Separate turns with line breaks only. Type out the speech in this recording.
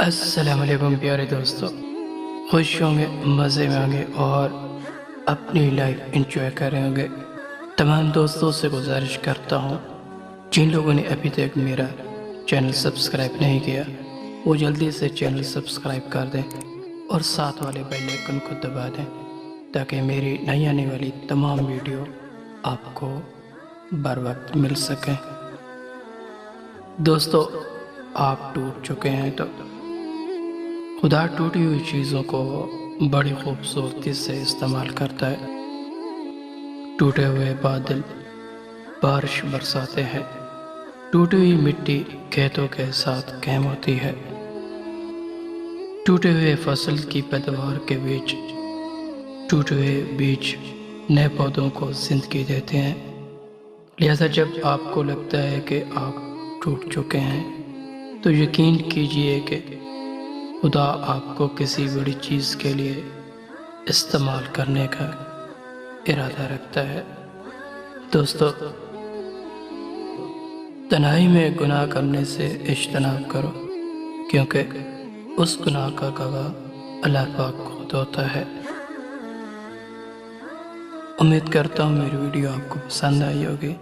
السلام علیکم پیارے دوستو، خوش ہوں گے، مزے میں ہوں گے اور اپنی لائف انجوائے کر رہے ہوں گے۔ تمام دوستوں سے گزارش کرتا ہوں جن لوگوں نے ابھی تک میرا چینل سبسکرائب نہیں کیا وہ جلدی سے چینل سبسکرائب کر دیں اور ساتھ والے بیل آئیکن کو دبا دیں تاکہ میری نئی آنے والی تمام ویڈیو آپ کو بر وقت مل سکیں۔ دوستو، آپ ٹوٹ چکے ہیں تو خدا ٹوٹی ہوئی چیزوں کو بڑی خوبصورتی سے استعمال کرتا ہے۔ ٹوٹے ہوئے بادل بارش برساتے ہیں، ٹوٹی ہوئی مٹی کھیتوں کے ساتھ قائم ہوتی ہے، ٹوٹے ہوئے فصل کی پیداوار کے بیچ ٹوٹے ہوئے بیج نئے پودوں کو زندگی دیتے ہیں۔ لہذا جب آپ کو لگتا ہے کہ آپ ٹوٹ چکے ہیں تو یقین کیجئے کہ خدا آپ کو کسی بڑی چیز کے لیے استعمال کرنے کا ارادہ رکھتا ہے۔ دوستو، تنہائی میں گناہ کرنے سے اجتناب کرو، کیونکہ اس گناہ کا گواہ اللہ پاک خود ہوتا ہے۔ امید کرتا ہوں میری ویڈیو آپ کو پسند آئی ہوگی۔